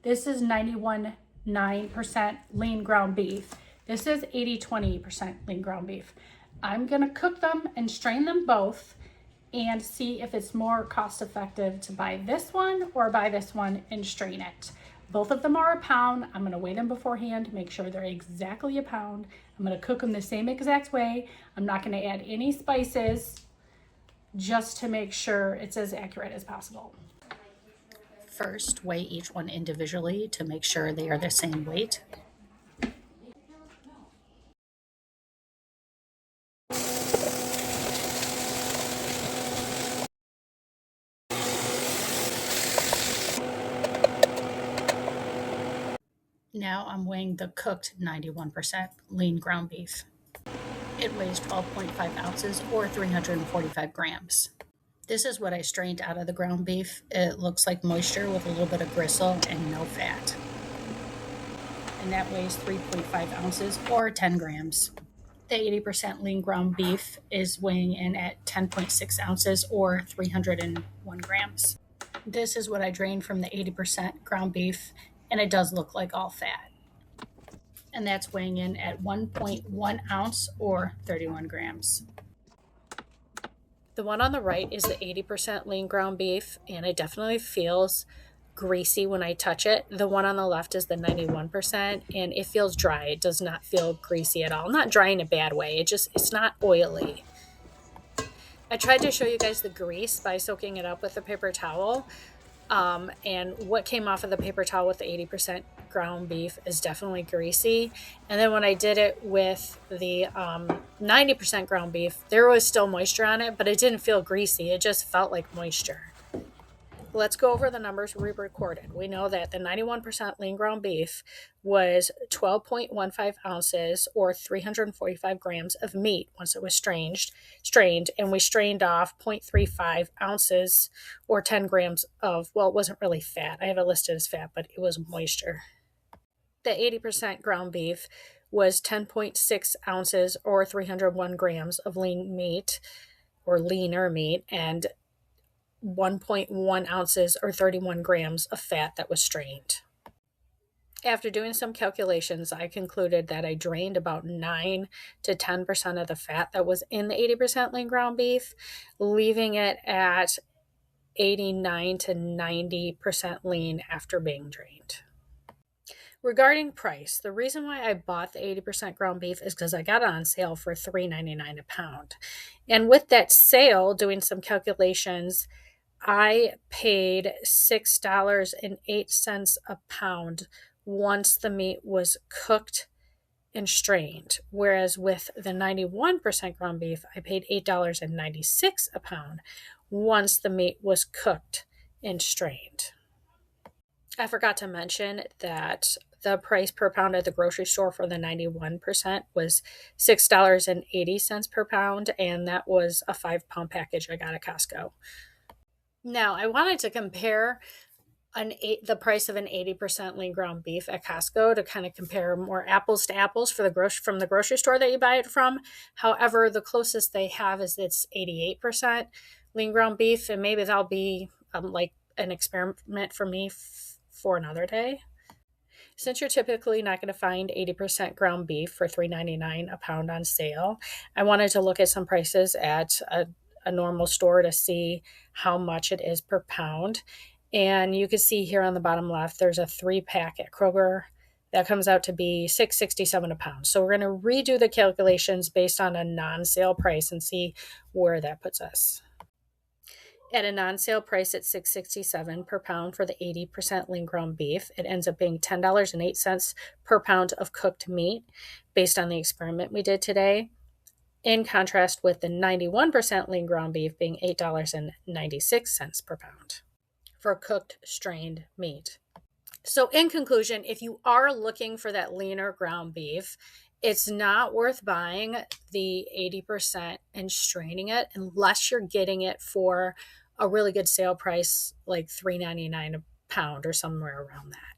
This is 91.9% lean ground beef. This is 80-20% lean ground beef. I'm gonna cook them and strain them both and see if it's more cost effective to buy this one or buy this one and strain it. Both of them are a pound. I'm gonna weigh them beforehand to make sure they're exactly a pound. I'm gonna cook them the same exact way. I'm not gonna add any spices, just to make sure it's as accurate as possible. First, weigh each one individually to make sure they are the same weight. Now I'm weighing the cooked 91% lean ground beef. It weighs 12.5 ounces or 345 grams. This is what I strained out of the ground beef. It looks like moisture with a little bit of gristle and no fat. And that weighs 3.5 ounces or 10 grams. The 80% lean ground beef is weighing in at 10.6 ounces or 301 grams. This is what I drained from the 80% ground beef, and it does look like all fat. And that's weighing in at 1.1 ounce or 31 grams. The one on the right is the 80% lean ground beef, and it definitely feels greasy when I touch it. The one on the left is the 91%, and it feels dry. It does not feel greasy at all. Not dry in a bad way. It's not oily. I tried to show you guys the grease by soaking it up with a paper towel. And what came off of the paper towel with the 80% ground beef is definitely greasy. And then when I did it with the 90% ground beef, there was still moisture on it, but it didn't feel greasy. It just felt like moisture. Let's go over the numbers we recorded. We know that the 91% lean ground beef was 12.15 ounces or 345 grams of meat once it was strained, and we strained off 0.35 ounces or 10 grams of, well, it wasn't really fat. I have it listed as fat, but it was moisture. The 80% ground beef was 10.6 ounces or 301 grams of lean meat or leaner meat, and 1.1 ounces or 31 grams of fat that was strained. After doing some calculations, I concluded that I drained about 9 to 10% of the fat that was in the 80% lean ground beef, leaving it at 89 to 90% lean after being drained. Regarding price, the reason why I bought the 80% ground beef is because I got it on sale for $3.99 a pound. And with that sale, doing some calculations, I paid $6.08 a pound once the meat was cooked and strained. Whereas with the 91% ground beef, I paid $8.96 a pound once the meat was cooked and strained. I forgot to mention that the price per pound at the grocery store for the 91% was $6.80 per pound, and that was a 5-pound package I got at Costco. Now, I wanted to compare the price of an 80% lean ground beef at Costco to kind of compare more apples to apples from the grocery store that you buy it from. However, the closest they have is it's 88% lean ground beef, and maybe that'll be like an experiment for me for another day. Since you're typically not going to find 80% ground beef for $3.99 a pound on sale, I wanted to look at some prices at a normal store to see how much it is per pound. And you can see here on the bottom left, there's a 3-pack at Kroger that comes out to be $6.67 a pound. So we're going to redo the calculations based on a non-sale price and see where that puts us. At a non-sale price at $6.67 per pound for the 80% lean ground beef, it ends up being $10.08 per pound of cooked meat based on the experiment we did today. In contrast with the 91% lean ground beef being $8.96 per pound for cooked strained meat. So in conclusion, if you are looking for that leaner ground beef, it's not worth buying the 80% and straining it unless you're getting it for a really good sale price, like $3.99 a pound or somewhere around that.